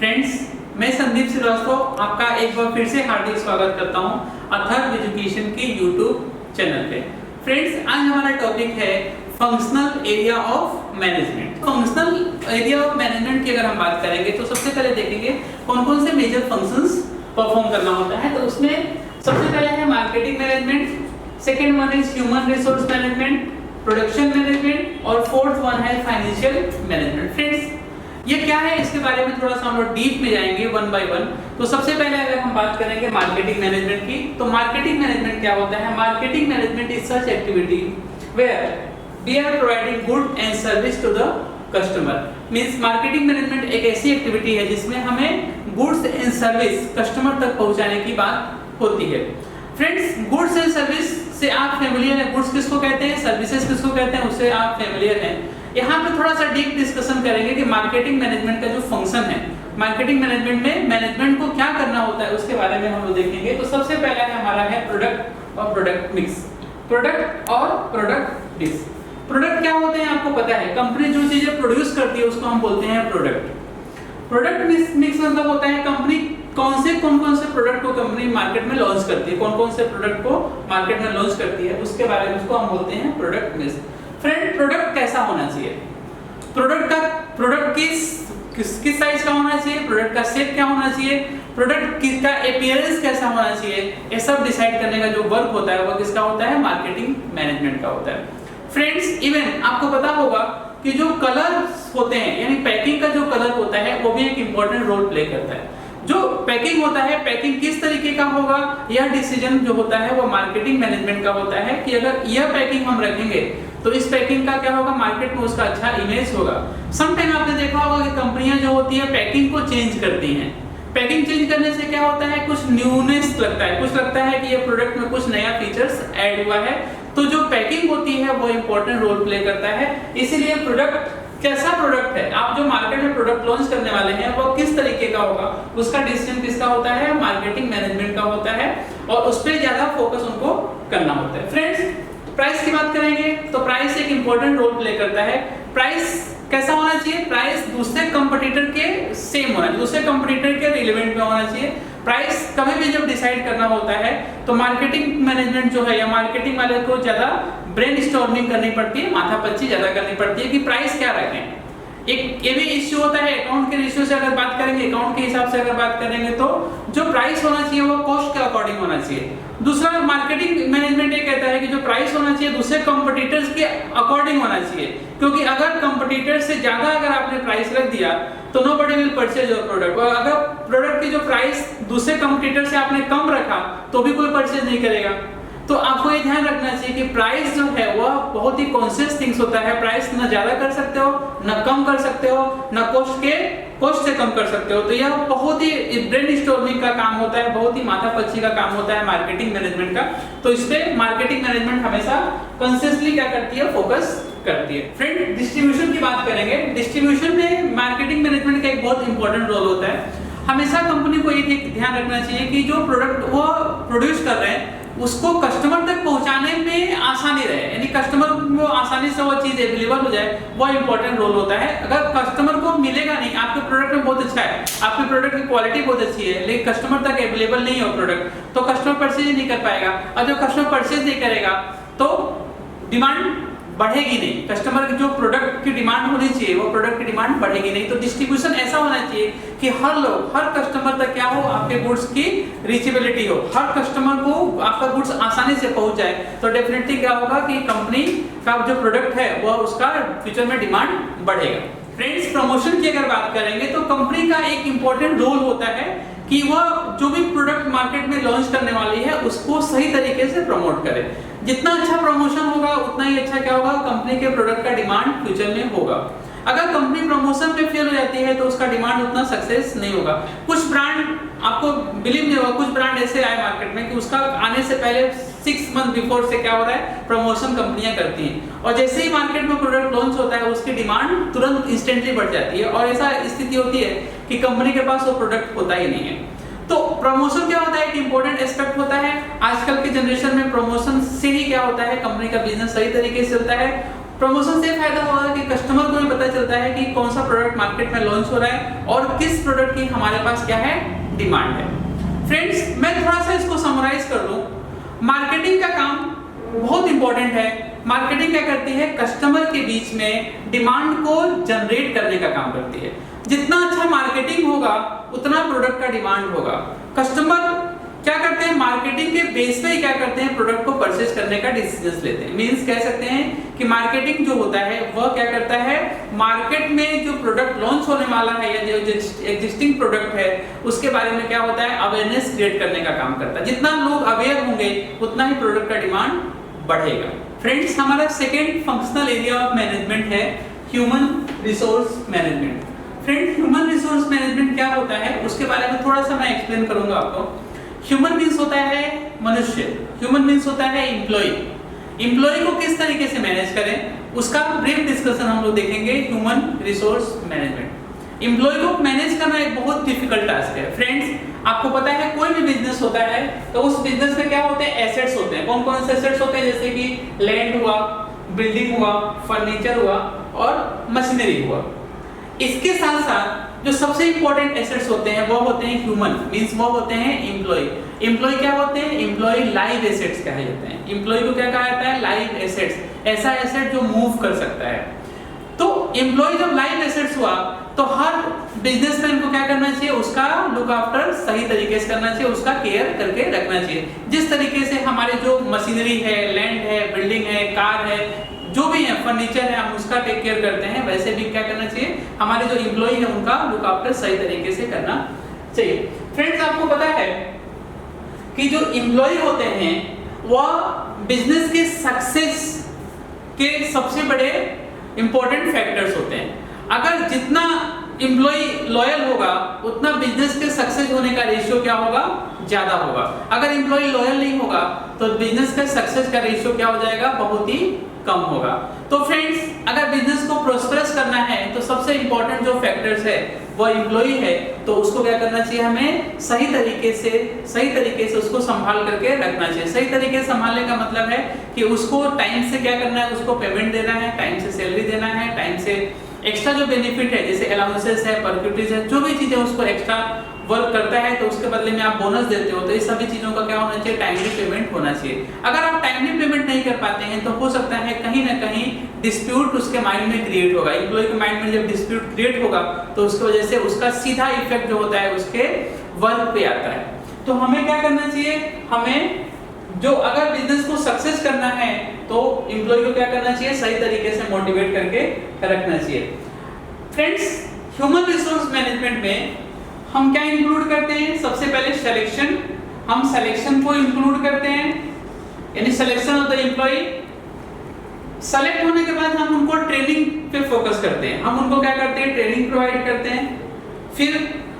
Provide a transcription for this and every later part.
Friends, मैं संदीप श्रीवास्तव आपका एक बार फिर से हार्दिक स्वागत करता हूं अथर्व एजुकेशन के यूट्यूब चैनल पे। फ्रेंड्स, आज हमारा टॉपिक है functional area of management. Functional area of management की अगर हम बात करेंगे तो सबसे पहले देखेंगे कौन कौन से मेजर फंक्शंस परफॉर्म करना होता है। तो उसमें सबसे पहले है marketing management, second one is human resource management, production management और फोर्थ वन है फाइनेंशियल मैनेजमेंट। फ्रेंड्स, ये क्या है, इसके बारे में थोड़ा सा हम लोग डीप में जाएंगे वन बाय वन। तो सबसे पहले अगर हम बात करेंगे मार्केटिंग मैनेजमेंट की, तो मार्केटिंग मैनेजमेंट क्या होता है? Marketing management is such activity where we are providing good and service to the customer. Means marketing management एक ऐसी एक्टिविटी है जिसमें हमें गुड्स एंड सर्विस कस्टमर तक पहुंचाने की बात होती है। फ्रेंड्स, गुड्स एंड सर्विस से आप फेमिलियर हैं। गुड्स किसको कहते हैं, सर्विसेज किसको कहते हैं, उससे आप फेमिलियर हैं। यहाँ पे थोड़ा सा डीप डिस्कशन करेंगे कि मार्केटिंग मैनेजमेंट का जो फंक्शन है, मार्केटिंग मैनेजमेंट में मैनेजमेंट को क्या करना होता है उसके बारे में हम लोग देखेंगे। तो सबसे पहला है हमारा है प्रोडक्ट और प्रोडक्ट मिक्स। प्रोडक्ट और प्रोडक्ट मिक्स। प्रोडक्ट क्या होते हैं आपको पता है, कंपनी जो चीजें प्रोड्यूस करती है उसको हम बोलते हैं प्रोडक्ट। प्रोडक्ट मिक्स मतलब होता है कंपनी कौन कौन से प्रोडक्ट को कंपनी मार्केट में लॉन्च करती है, कौन कौन से प्रोडक्ट को मार्केट में लॉन्च करती है उसके बारे में उसको हम बोलते हैं प्रोडक्ट मिक्स। फ्रेंड, प्रोडक्ट कैसा होना चाहिए? प्रोडक्ट किस साइज का होना चाहिए, प्रोडक्ट का शेप क्या होना चाहिए, प्रोडक्ट का अपीयरेंस कैसा होना चाहिए, ये सब डिसाइड करने का जो वर्क होता है वो किसका होता है? मार्केटिंग मैनेजमेंट का होता है। फ्रेंड्स, इवन आपको पता होगा कि जो कलर्स होते हैं, यानी पैकिंग का जो कलर होता है वो भी एक इंपॉर्टेंट रोल प्ले करता है। जो पैकिंग होता है, पैकिंग किस तरीके का होगा, यह डिसीजन जो होता है वो मार्केटिंग मैनेजमेंट का होता है कि अगर यह पैकिंग हम रखेंगे तो इस पैकिंग का क्या होगा, मार्केट में उसका अच्छा इमेज होगा। समटाइम आपने देखा होगा कि कंपनियां जो होती है पैकिंग को चेंज करती हैं। पैकिंग चेंज करने से क्या होता है, कुछ न्यूनेस लगता है, कुछ लगता है कि ये प्रोडक्ट में कुछ नया फीचर्स ऐड हुआ है। तो जो पैकिंग होती है वो इंपॉर्टेंट रोल प्ले करता है। इसीलिए प्रोडक्ट कैसा प्रोडक्ट है, आप जो मार्केट में प्रोडक्ट लॉन्च करने वाले हैं वो किस तरीके का होगा, उसका डिसीजन किसका होता है? मार्केटिंग मैनेजमेंट का होता है और उस पर ज्यादा फोकस उनको करना होता है। फ्रेंड्स, प्राइस की बात करेंगे तो प्राइस एक इंपॉर्टेंट रोल प्ले करता है। प्राइस कैसा होना चाहिए? प्राइस दूसरे कंपटीटर के सेम होना चाहिए, दूसरे कंपटीटर के रिलेवेंट में होना चाहिए। प्राइस कभी भी जब डिसाइड करना होता है तो मार्केटिंग मैनेजमेंट जो है या मार्केटिंग वाले को ज्यादा ब्रेनस्टॉर्मिंग करनी पड़ती है, माथापच्ची ज्यादा करनी पड़ती है कि प्राइस क्या रखें। एक ये भी इश्यू होता है अकाउंट के रेशियो से अगर बात करेंगे, अकाउंट के हिसाब से अगर बात करेंगे तो जो प्राइस होना चाहिए वो कॉस्ट के अकॉर्डिंग होना चाहिए। दूसरा, मार्केटिंग मैनेजमेंट ये कहता है कि जो प्राइस होना चाहिए दूसरे कंपटीटर्स के अकॉर्डिंग होना चाहिए, क्योंकि अगर कंपटीटर से ज्यादा अगर आपने प्राइस रख दिया तो nobody will purchase your product. और अगर प्रोडक्ट की जो प्राइस दूसरे कंपटीटर से आपने कम रखा तो भी कोई परचेज नहीं करेगा। तो आपको ये ध्यान रखना चाहिए कि प्राइस जो है वह बहुत ही कॉन्शियस थिंग्स होता है। प्राइस ना ज्यादा कर सकते हो, ना कम कर सकते हो, ना कॉस्ट से कम कर सकते हो। तो यह बहुत ही ब्रेनस्टॉर्मिंग का काम होता है, बहुत ही माथापच्ची का काम होता है मार्केटिंग मैनेजमेंट का। तो इस पे मार्केटिंग मैनेजमेंट हमेशा कॉन्शियसली क्या करती है, फोकस करती है। फ्रेंड, डिस्ट्रीब्यूशन की बात करेंगे। डिस्ट्रीब्यूशन में मार्केटिंग मैनेजमेंट का एक बहुत इंपॉर्टेंट रोल होता है। हमेशा कंपनी को ये ध्यान रखना चाहिए कि जो प्रोडक्ट वो प्रोड्यूस कर रहे हैं उसको कस्टमर तक पहुंचाने में आसानी रहे, यानी कस्टमर को आसानी से वो चीज अवेलेबल हो जाए, वो इंपॉर्टेंट रोल होता है। अगर कस्टमर को मिलेगा नहीं, आपके प्रोडक्ट में बहुत अच्छा है, आपके प्रोडक्ट की क्वालिटी बहुत अच्छी है, लेकिन कस्टमर तक अवेलेबल नहीं हो प्रोडक्ट, तो कस्टमर परचेज नहीं कर पाएगा। और जब कस्टमर परचेज नहीं करेगा तो डिमांड बढ़ेगी नहीं। कस्टमर की जो प्रोडक्ट की डिमांड होनी चाहिए वो प्रोडक्ट की डिमांड बढ़ेगी नहीं। तो डिस्ट्रीब्यूशन ऐसा होना चाहिए कि हर कस्टमर तक क्या हो, आपके गुड्स की रीचेबिलिटी हो, हर कस्टमर को आपका गुड्स आसानी से पहुंच जाए। तो डेफिनेटली क्या होगा कि कंपनी का जो प्रोडक्ट है वो उसका फ्यूचर में डिमांड बढ़ेगा। फ्रेंड्स, प्रमोशन की अगर बात करेंगे तो कंपनी का एक इंपॉर्टेंट रोल होता है कि वह जो भी प्रोडक्ट मार्केट में लॉन्च करने वाली है उसको सही तरीके से प्रमोट करे। जितना अच्छा प्रमोशन होगा उतना ही अच्छा क्या होगा, कंपनी के प्रोडक्ट का डिमांड फ्यूचर में होगा। अगर कंपनी प्रमोशन में फेल हो जाती है तो उसका डिमांड उतना सक्सेस नहीं होगा। कुछ ब्रांड, आपको बिलीव नहीं होगा, कुछ ब्रांड ऐसे आए मार्केट में कि उसका आने से पहले 6 मंथ बिफोर से क्या हो रहा है, प्रमोशन कंपनियां करती हैं, और जैसे ही मार्केट में प्रोडक्ट लॉन्च होता है उसकी डिमांड तुरंत इंस्टेंटली बढ़ जाती है, और ऐसा स्थिति होती है कि कंपनी के पास वो प्रोडक्ट होता ही नहीं है। तो प्रमोशन क्या होता है, एक इंपॉर्टेंट एस्पेक्ट होता है। आजकल के जनरेशन में प्रमोशन से ही क्या होता है, कंपनी का बिजनेस सही तरीके से चलता है। प्रमोशन से फायदा होगा कि कस्टमर को भी पता चलता है कि कौन सा प्रोडक्ट मार्केट में लॉन्च हो रहा है और किस प्रोडक्ट की हमारे पास क्या है, डिमांड है। फ्रेंड्स, मैं थोड़ा सा इसको समराइज कर दूं। मार्केटिंग का काम बहुत इंपॉर्टेंट है। मार्केटिंग क्या करती है, कस्टमर के बीच में डिमांड को जनरेट करने का काम करती है। जितना अच्छा मार्केटिंग होगा उतना प्रोडक्ट का डिमांड होगा। कस्टमर क्या करते हैं, मार्केटिंग के बेस पे ही क्या करते हैं, प्रोडक्ट को परचेज करने का डिसीजन लेते हैं। मींस कह सकते हैं कि मार्केटिंग जो होता है वह क्या करता है, मार्केट में जो प्रोडक्ट लॉन्च होने वाला है या जो एग्जिस्टिंग प्रोडक्ट है उसके बारे में क्या होता है, अवेयरनेस क्रिएट करने का काम करता है। जितना लोग अवेयर होंगे उतना ही प्रोडक्ट का डिमांड बढ़ेगा। फ्रेंड्स, हमारा second functional area of management है human resource management. Friends, human resource management क्या होता है उसके बारे में थोड़ा सा मैं एक्सप्लेन करूंगा आपको। ह्यूमन मीन्स होता है मनुष्य, ह्यूमन मीन्स होता है एम्प्लॉय। एम्प्लॉय को किस तरीके से मैनेज करें उसका ब्रीफ डिस्कशन हम लोग देखेंगे, ह्यूमन रिसोर्स मैनेजमेंट। एम्प्लॉय को मैनेज करना एक बहुत डिफिकल्ट टास्क है। फ्रेंड्स, आपको पता है कोई भी बिजनेस होता है तो उस बिजनेस में क्या होते हैं, एसेट्स होते हैं। कौन कौन से एसेट्स होते हैं, जैसे कि लैंड हुआ, बिल्डिंग हुआ, फर्नीचर हुआ और मशीनरी हुआ। इसके साथ साथ जो सबसे इंपॉर्टेंट एसेट्स होते हैं वो होते हैं ह्यूमन, मींस वो होते हैं एम्प्लॉय। एम्प्लॉय क्या होते हैं, एम्प्लॉय लाइव एसेट्स कहे जाते हैं। एम्प्लॉय को क्या कहा जाता है, लाइव एसेट्स, ऐसा एसेट जो मूव कर सकता है। तो एम्प्लॉय जब लाइव एसेट्स हुआ तो हर बिजनेसमैन को क्या करना चाहिए, उसका लुक आफ्टर सही तरीके से करना चाहिए, उसका केयर करके रखना चाहिए। जिस तरीके से हमारे जो मशीनरी है, लैंड है, बिल्डिंग है, कार है, जो भी है, फर्नीचर है, हम उसका टेक केयर करते हैं, वैसे भी क्या करना चाहिए, हमारे जो एम्प्लॉय है उनका लुक आफ्टर सही तरीके से करना चाहिए। फ्रेंड्स, आपको पता है कि जो एम्प्लॉय होते हैं वह बिजनेस के सक्सेस के सबसे बड़े इंपॉर्टेंट फैक्टर्स होते हैं। अगर जितना एम्प्लॉय लॉयल होगा उतना बिजनेस के सक्सेस होने का रेशियो क्या होगा, ज्यादा होगा। अगर एम्प्लॉय लॉयल नहीं होगा तो बिजनेस का सक्सेस का रेशियो क्या हो जाएगा, बहुत ही कम होगा। तो फ्रेंड्स, अगर बिजनेस को प्रोस्पेरस करना है तो सबसे इंपॉर्टेंट जो फैक्टर्स है वो एम्प्लॉय है, तो उसको क्या करना चाहिए, हमें सही तरीके से उसको संभाल करके रखना चाहिए। सही तरीके से संभालने का मतलब है कि उसको टाइम से क्या करना है, उसको पेमेंट देना है, टाइम से सैलरी देना है, टाइम से एक्स्ट्रा जो बेनिफिट है जैसे अलाउंसेस है, परक्यूटिज है, जो भी चीजें उसको एक्स्ट्रा वर्क करता है तो उसके बदले में आप बोनस देते हो, तो ये सभी चीजों का क्या होना चाहिए, टाइमली पेमेंट होना चाहिए। अगर आप टाइमली पेमेंट नहीं कर पाते हैं तो हो सकता है कहीं ना कहीं डिस्प्यूट उसके माइंड में क्रिएट होगा। एम्प्लॉय के माइंड में जब डिस्प्यूट क्रिएट होगा तो उसकी वजह से उसका सीधा इफेक्ट जो होता है उसके वर्क पे आता है। तो हमें क्या करना चाहिए, हमें जो अगर बिजनेस को सक्सेस करना है तो एम्प्लॉय को क्या करना चाहिए, सही तरीके से मोटिवेट करके रखना चाहिए। फ्रेंड्स, ह्यूमन रिसोर्स मैनेजमेंट में हम क्या इंक्लूड करते हैं, सबसे पहले सिलेक्शन। हम सिलेक्शन को इंक्लूड करते हैं, यानी selection of the employ. Select होने के बाद हम उनको ट्रेनिंग पे फोकस करते हैं। हम उनको क्या करते हैं, ट्रेनिंग प्रोवाइड करते हैं। फिर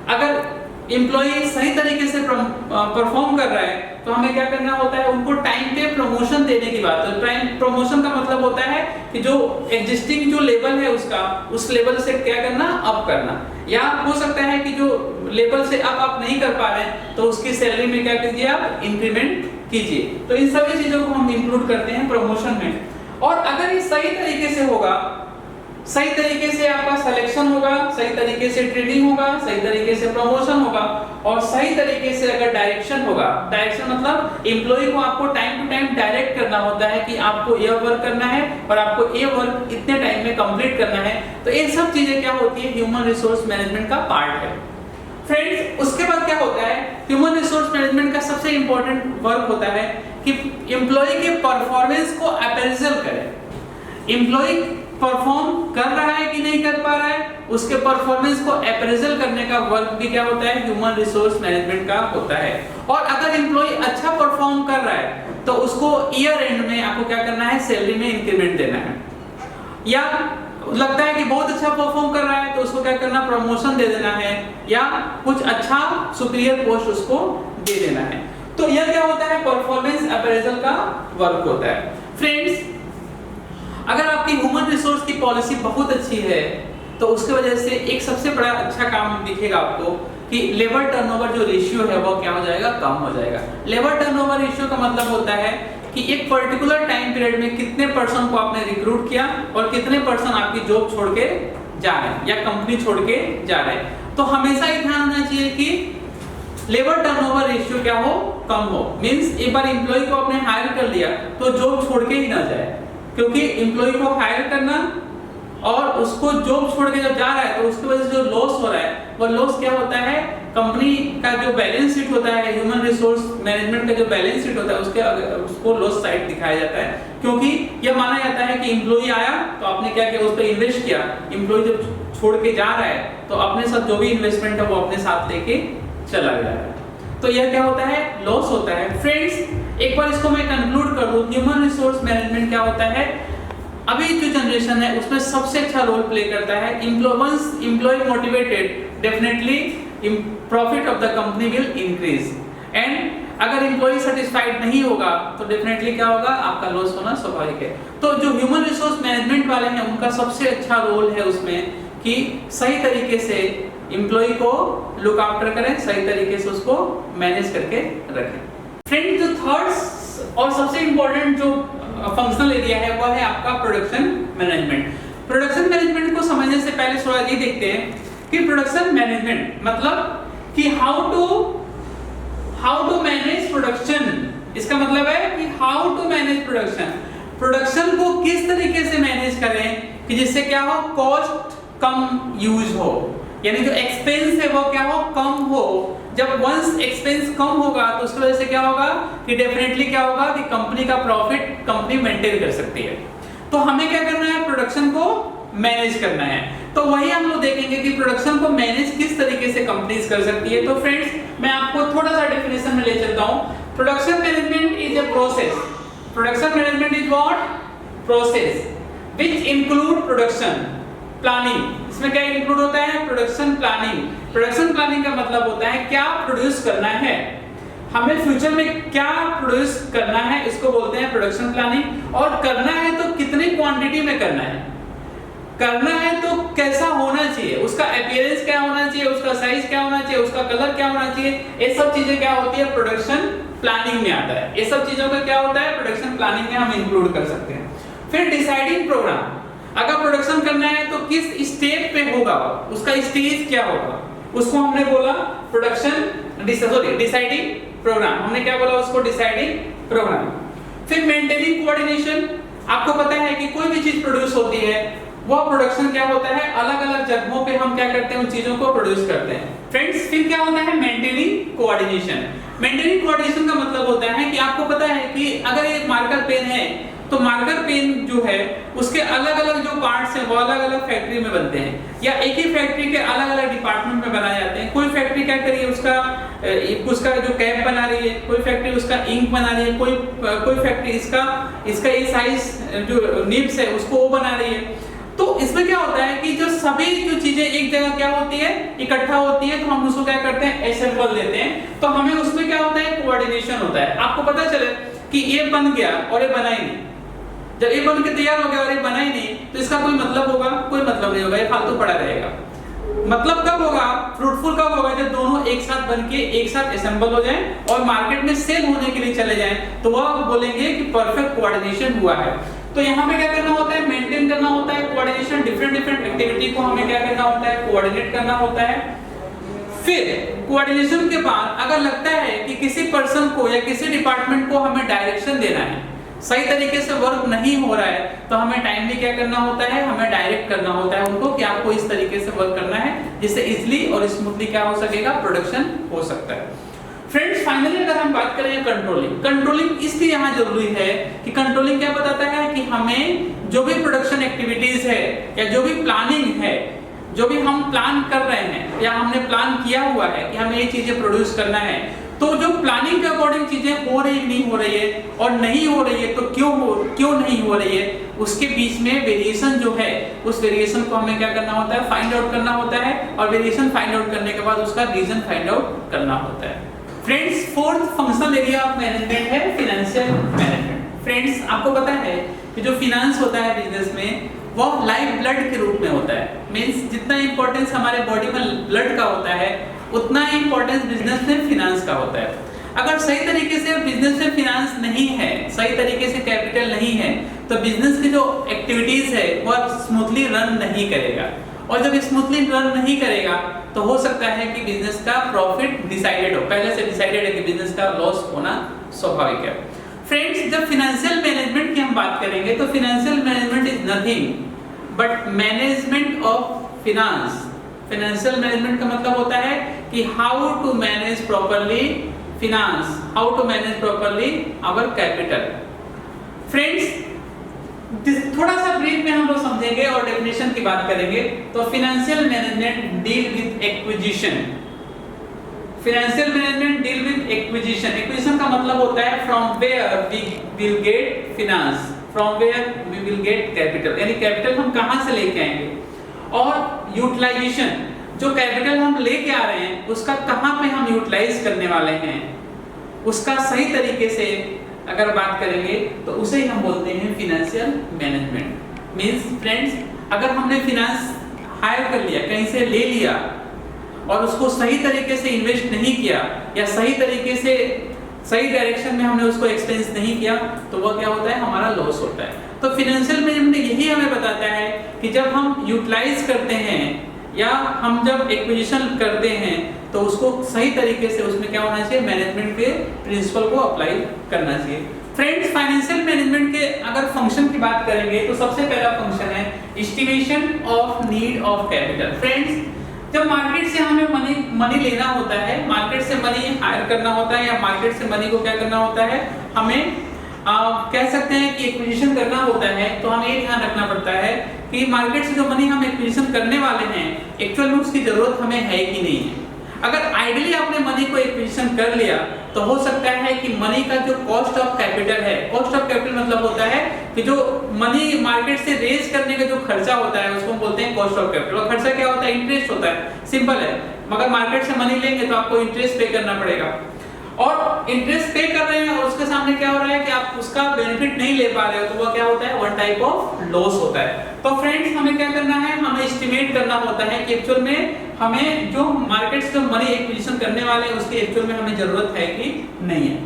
अगर एम्प्लॉय सही तरीके से परफॉर्म कर रहा है तो हमें क्या करना होता है, उनको टाइम पे प्रमोशन देने की बात है। टाइम प्रमोशन का मतलब होता है कि जो एग्जिस्टिंग जो लेवल है उसका, उस लेवल से क्या करना, अप करना। या हो सकता है कि जो लेवल से अप नहीं कर पा रहे हैं तो उसकी सैलरी में क्या कीजिए, आप इंक्रीमेंट कीजिए। तो इन सभी चीजों को हम इंक्लूड करते हैं प्रमोशन में। और अगर ये सही तरीके से होगा, सही तरीके से आपका सिलेक्शन होगा, सही तरीके से ट्रेनिंग होगा, सही तरीके से प्रमोशन होगा और सही तरीके से अगर डायरेक्शन होगा, डायरेक्शन मतलब एम्प्लॉय को आपको टाइम टू टाइम डायरेक्ट करना होता है कि आपको ये वर्क करना है और आपको ये वर्क इतने टाइम में कंप्लीट करना है। तो ये सब चीजें क्या होती है, ह्यूमन रिसोर्स मैनेजमेंट का पार्ट है। फ्रेंड्स, उसके बाद क्या होता है, ह्यूमन रिसोर्स मैनेजमेंट का सबसे इंपॉर्टेंट वर्क होता है कि एम्प्लॉय के परफॉर्मेंस को अप्रेजल करें। एम्प्लॉय परफॉर्म कर रहा है कि नहीं कर पा रहा है, उसके परफॉर्मेंस को अप्रेजल करने का वर्क भी क्या होता है, ह्यूमन रिसोर्स मैनेजमेंट का होता है। और अगर एम्प्लॉय अच्छा परफॉर्म कर रहा है तो उसको ईयर एंड में आपको क्या करना है, सैलरी में इंक्रीमेंट देना है। या लगता है कि बहुत अच्छा परफॉर्म कर रहा है तो उसको क्या करना, प्रमोशन दे देना है या कुछ अच्छा सुपीरियर पोस्ट उसको दे देना है। तो यह क्या होता है, परफॉर्मेंस अप्रेजल का वर्क होता है। फ्रेंड्स, अगर आपकी ह्यूमन रिसोर्स की पॉलिसी बहुत अच्छी है तो उसके वजह से एक सबसे बड़ा अच्छा काम दिखेगा आपको कि लेबर टर्नओवर जो रेशियो है वो क्या हो जाएगा, कम हो जाएगा। लेबर टर्नओवर रेशियो का मतलब होता है कि एक पर्टिकुलर टाइम पीरियड में कितने पर्सन को आपने रिक्रूट किया और कितने पर्सन आपकी जॉब छोड़ के जा रहे हैं या कंपनी छोड़ के जा रहे हैं। तो हमेशा ये ध्यान रखना चाहिए कि लेबर टर्नओवर रेशियो क्या हो, कम हो। मींस एक बार एम्प्लॉय को आपने हायर कर लिया तो जॉब छोड़ के ही ना जाए, क्योंकि एम्प्लॉय को हायर करना और उसको जॉब छोड़ के जब जा रहा है तो उसकी वजह से जो लॉस हो रहा है वो लॉस क्या होता है, कंपनी का जो बैलेंस शीट होता है, ह्यूमन रिसोर्स मैनेजमेंट का जो बैलेंस शीट होता है उसको लॉस साइड दिखाया जाता है। क्योंकि यह माना जाता है कि एम्प्लॉय आया तो आपने क्या किया, उस पर इन्वेस्ट किया, एम्प्लॉय जब छोड़ के जा रहा है तो अपने साथ जो भी इन्वेस्टमेंट है वो अपने साथ लेके चला गया है, तो यह क्या होता है, लॉस होता है। फ्रेंड्स एक बार इसको मैं कंक्लूड कर दूं, ह्यूमन रिसोर्स मैनेजमेंट क्या होता है, अभी जो जनरेशन है उसमें सबसे अच्छा रोल प्ले करता है। Employ motivated, definitely profit of the company will increase, and अगर एम्प्लॉय सेटिस्फाइड नहीं होगा तो डेफिनेटली क्या होगा, आपका लॉस होना स्वाभाविक है। तो जो ह्यूमन रिसोर्स मैनेजमेंट वाले हैं उनका सबसे अच्छा रोल है उसमें कि सही तरीके से एम्प्लॉय को लुक आफ्टर करें, सही तरीके से उसको मैनेज करके रखें। फ्रेंड जो थर्ड और सबसे इंपॉर्टेंट जो फंक्शनल एरिया है वो है आपका प्रोडक्शन मैनेजमेंट। प्रोडक्शन मैनेजमेंट को समझने से पहले थोड़ा ये देखते हैं कि प्रोडक्शन मैनेजमेंट मतलब कि हाउ टू मैनेज प्रोडक्शन। इसका मतलब है कि हाउ टू मैनेज प्रोडक्शन को किस तरीके से मैनेज करें कि जिससे क्या हो, कॉस्ट कम यूज हो, यानी जो एक्सपेंस है वो क्या हो, कम हो। जब वंस एक्सपेंस कम होगा तो उसकी वजह से क्या होगा कि डेफिनेटली क्या होगा कि कंपनी का प्रॉफिट कंपनी मेंटेन कर सकती है। तो हमें क्या करना है, प्रोडक्शन को मैनेज करना है। तो वही हम लोग देखेंगे कि प्रोडक्शन को मैनेज किस तरीके से कंपनीज कर सकती है। तो फ्रेंड्स मैं आपको थोड़ा सा डेफिनेशन में ले चलता हूं। Production management is a process, production management is what, process which include production planning. इसमें क्या इंक्लूड होता है, प्रोडक्शन प्लानिंग। प्रोडक्शन प्लानिंग का मतलब होता है क्या प्रोड्यूस करना है, हमें फ्यूचर में क्या प्रोड्यूस करना है, इसको बोलते हैं प्रोडक्शन प्लानिंग। और करना है तो कितनी क्वांटिटी में करना है, करना है तो कैसा होना चाहिए, उसका अपीयरेंस क्या होना चाहिए, उसका साइज क्या होना चाहिए, उसका कलर क्या होना चाहिए, ये सब चीजें क्या होती है, प्रोडक्शन प्लानिंग में आता है। ये सब चीजों का क्या होता है, प्रोडक्शन प्लानिंग में हम इंक्लूड कर सकते हैं। फिर डिसाइडिंग प्रोग्राम, अगर प्रोडक्शन करना है तो किस स्टेज पे होगा, उसका स्टेज क्या होगा, उसको हमने बोला प्रोडक्शन डिसाइडिंग प्रोग्राम। हमने क्या बोला उसको, डिसाइडिंग प्रोग्राम। फिर मेंटेनिंग कोऑर्डिनेशन, आपको पता है कि कोई भी चीज प्रोड्यूस होती है वो प्रोडक्शन क्या होता है, अलग अलग जगहों पे हम क्या करते हैं, उन चीजों को प्रोड्यूस करते हैं। फ्रेंड्स फिर क्या होता है, मेंटेनिंग कोऑर्डिनेशन। मेंटेनिंग कोऑर्डिनेशन का मतलब होता है कि आपको पता है कि अगर एक मार्कर पेन है तो मार्कर पेन जो है उसके अलग अलग जो पार्ट्स हैं वो अलग अलग फैक्ट्री में बनते हैं, या एक ही फैक्ट्री के अलग अलग डिपार्टमेंट में बनाए जाते हैं। कोई फैक्ट्री क्या करी है, उसका जो कैप बना रही है, कोई फैक्ट्री उसका इंक बना रही है, कोई फैक्ट्री इसका ये साइज जो निब्स है उसको वो बना रही है। तो इसमें क्या होता है कि जो सभी जो चीजें एक जगह क्या होती है, इकट्ठा होती है, तो हम उसको क्या करते हैं, असेंबल देते हैं। तो हमें उसमें क्या होता है, कोऑर्डिनेशन होता है। आपको पता चले कि ये बन गया और ये बना ही नहीं, जब ये बन के तैयार हो गया और ये बना ही नहीं तो इसका कोई मतलब होगा, कोई मतलब नहीं होगा, ये फालतू पड़ा रहेगा। मतलब कब होगा, फ्रूटफुल कब होगा, जब दोनों एक साथ बनके एक साथ असेंबल हो जाएं और मार्केट में सेल होने के लिए चले जाएं, तो वह बोलेंगे कि परफेक्ट कोऑर्डिनेशन हुआ है। तो यहाँ पे क्या करना होता है, मेंटेन करना होता है कोऑर्डिनेशन। डिफरेंट एक्टिविटी को हमें क्या करना होता है, कोऑर्डिनेट करना होता है। फिर कोऑर्डिनेशन के बाद अगर लगता है कि किसी पर्सन को या किसी डिपार्टमेंट को हमें डायरेक्शन देना है, सही तरीके से वर्क नहीं हो रहा है, तो हमें टाइमली क्या करना होता है, हमें डायरेक्ट करना होता है उनको कि आपको इस तरीके से वर्क करना है जिससे इजीली और स्मूथली क्या हो सकेगा, प्रोडक्शन हो सकता है। फ्रेंड्स फाइनली अगर हम बात करें कंट्रोलिंग इसलिए यहाँ जरूरी है कि कंट्रोलिंग क्या बताता है कि हमें जो भी प्रोडक्शन एक्टिविटीज है या जो भी प्लानिंग है, जो भी हम प्लान कर रहे हैं या हमने प्लान किया हुआ है कि हमें ये चीजें प्रोड्यूस करना है, तो जो प्लानिंग के अकॉर्डिंग चीजें हो रही नहीं हो रही है, और नहीं हो रही है तो क्यों नहीं हो रही है, उसके बीच में वेरिएशन जो है उस वेरिएशन को हमें क्या करना होता है, फाइंड आउट करना होता है। और वेरिएशन फाइंड आउट करने के बाद उसका रीजन फाइंड आउट करना होता है। Friends fourth functional area of management है फाइनेंशियल मैनेजमेंट। फ्रेंड्स आपको पता है कि जो फाइनेंस होता है बिजनेस में वो लाइफ ब्लड के रूप में होता है। मींस जितना इंपॉर्टेंस हमारे बॉडी में ब्लड का होता है उतना ही इंपॉर्टेंस बिजनेस में फाइनेंस का होता है। अगर सही तरीके से बिजनेस में फिनांस नहीं है, सही तरीके से कैपिटल नहीं है, तो बिजनेस की जो एक्टिविटीज है वह स्मूथली रन नहीं करेगा, और जब स्मूथली रन नहीं करेगा तो हो सकता है कि बिजनेस का प्रॉफिट डिसाइडेड हो, पहले से डिसाइडेड है कि बिजनेस का लॉस होना स्वाभाविक है। फ्रेंड्स, जब फाइनेंशियल मैनेजमेंट की हम बात करेंगे तो financial management is nothing but management of finance. Financial management का मतलब होता है कि how to manage properly finance, how to manage properly our capital. Friends, थोड़ा सा ब्रीफ में हम लोग समझेंगे और डेफिनेशन की बात करेंगे। तो financial management deal with acquisition. Financial management deal with acquisition. Acquisition का मतलब होता है from where we will get finance, from where we will get capital, यानी कैपिटल हम कहां से लेके आएंगे, और यूटिलाइजेशन, जो कैपिटल हम लेके आ रहे हैं उसका कहां पे हम यूटिलाइज करने वाले हैं, उसका सही तरीके से अगर बात करेंगे तो उसे ही हम बोलते हैं फाइनेंशियल मैनेजमेंट। मींस फ्रेंड्स, अगर हमने फिनांस हायर कर लिया, कहीं से ले लिया और उसको सही तरीके से इन्वेस्ट नहीं किया या सही तरीके से सही डायरेक्शन में हमने उसको एक्सपेंस नहीं किया, तो वह क्या होता है, हमारा लॉस होता है। तो फाइनेंशियल मैनेजमेंट यही हमें बताता है कि जब हम यूटिलाइज करते हैं या हम जब एक्विजिशन करते हैं तो उसको सही तरीके से उसमें क्या होना चाहिए, मैनेजमेंट के प्रिंसिपल को अप्लाई करना चाहिए। फ्रेंड्स, फाइनेंशियल मैनेजमेंट के अगर फंक्शन की बात करेंगे तो सबसे पहला फंक्शन है estimation of need of capital. Friends, जब मार्केट से हमें मनी लेना होता है, मार्केट से मनी हायर करना होता है या मार्केट से मनी को क्या करना होता है, हमें कह सकते हैं कि एक्विजिशन करना होता है, तो हमें ये ध्यान रखना पड़ता है कि मार्केट से जो मनी हम एक्विजिशन करने वाले हैं एक्चुअल में उसकी जरूरत हमें है कि नहीं है। अगर आइडियली आपने मनी को एक्विजिशन कर लिया तो हो सकता है कि मनी का जो कॉस्ट ऑफ कैपिटल है, कॉस्ट ऑफ कैपिटल मतलब होता है कि जो मनी मार्केट से रेज करने का जो खर्चा होता है उसको बोलते हैं कॉस्ट ऑफ कैपिटल। और खर्चा क्या होता है, इंटरेस्ट होता है, सिंपल है। मगर मार्केट से मनी लेंगे तो आपको इंटरेस्ट पे करना पड़ेगा, और इंटरेस्ट पे कर रहे हैं और उसके सामने क्या हो रहा है कि आप उसका बेनिफिट नहीं ले पा रहे हो, तो वो क्या होता है, वन टाइप ऑफ लॉस होता है। तो फ्रेंड्स, हमें क्या करना है, हमें एस्टिमेट करना होता है कि एक्चुअल में हमें जो मार्केट से जो मनी एक्विजिशन करने वाले हैं उसकी एक्चुअल में हमें जरूरत है कि नहीं है।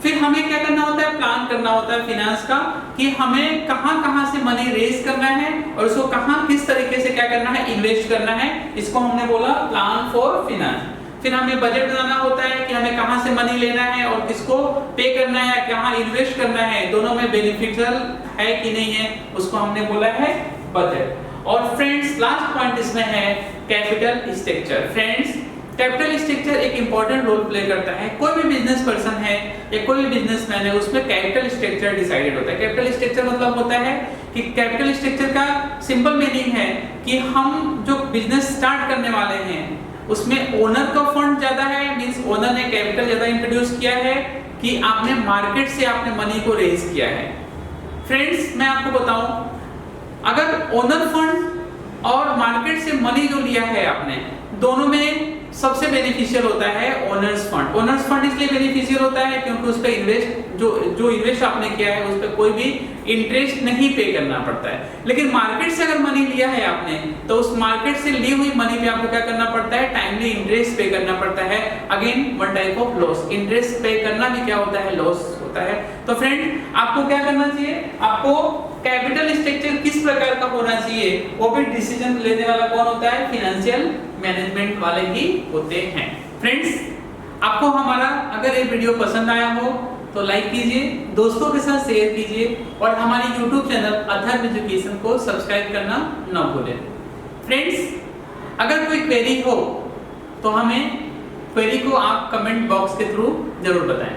फिर हमें क्या करना होता है, प्लान करना होता है फिनांस का कि हमें कहां से मनी रेज करना है और उसको कहां किस तरीके से क्या करना है, इन्वेस्ट करना है। इसको हमने बोला प्लान फॉर फिनांस। फिर हमें बजट बनाना होता है कि हमें कहां से मनी लेना है और किसको पे करना है, कहां इन्वेस्ट करना है, दोनों में बेनिफिशियल है कि नहीं है, उसको हमने बोला है बजट। और फ्रेंड्स, लास्ट पॉइंट इसमें है capital structure. Friends, capital structure एक इंपॉर्टेंट रोल प्ले करता है। कोई भी बिजनेस पर्सन है या कोई भी बिजनेसमैन है, उसमें कैपिटल स्ट्रक्चर डिसाइडेड होता है। कैपिटल स्ट्रक्चर मतलब होता है कि कैपिटल स्ट्रक्चर का सिंपल मीनिंग है कि हम जो बिजनेस स्टार्ट करने वाले हैं उसमें ओनर का फंड ज्यादा है, मींस ओनर ने कैपिटल ज्यादा इंट्रोड्यूस किया है कि आपने मार्केट से आपने मनी को रेज किया है। फ्रेंड्स, मैं आपको बताऊं, अगर ओनर फंड और मार्केट से मनी जो लिया है आपने, दोनों में सबसे बेनिफिशियल होता है ओनर्स फंड। ओनर्स फंड इसलिए बेनिफिशियल होता है क्योंकि उस पे इन्वेस्ट जो इन्वेस्ट आपने किया है उस पे कोई भी इंटरेस्ट नहीं पे करना पड़ता है। लेकिन मार्केट से अगर मनी लिया है आपने तो उस मार्केट से ली हुई मनी पे आपको क्या करना पड़ता है, टाइमली इंटरेस्ट पे करना पड़ता है। Again one type of loss, interest पे करना भी क्या होता है, लॉस होता है। तो फ्रेंड, आपको क्या करना चाहिए, आपको कैपिटल स्ट्रक्चर किस प्रकार का होना चाहिए, वो भी डिसीजन लेने वाला कौन होता है, फाइनेंशियल मैनेजमेंट वाले ही होते हैं। फ्रेंड्स, आपको हमारा अगर ये वीडियो पसंद आया हो तो लाइक कीजिए, दोस्तों के साथ शेयर कीजिए और हमारी YouTube चैनल अथर्व एजुकेशन को सब्सक्राइब करना न भूलें। फ्रेंड्स, अगर कोई क्वेरी हो तो हमें क्वेरी को आप कमेंट बॉक्स के थ्रू जरूर बताएं।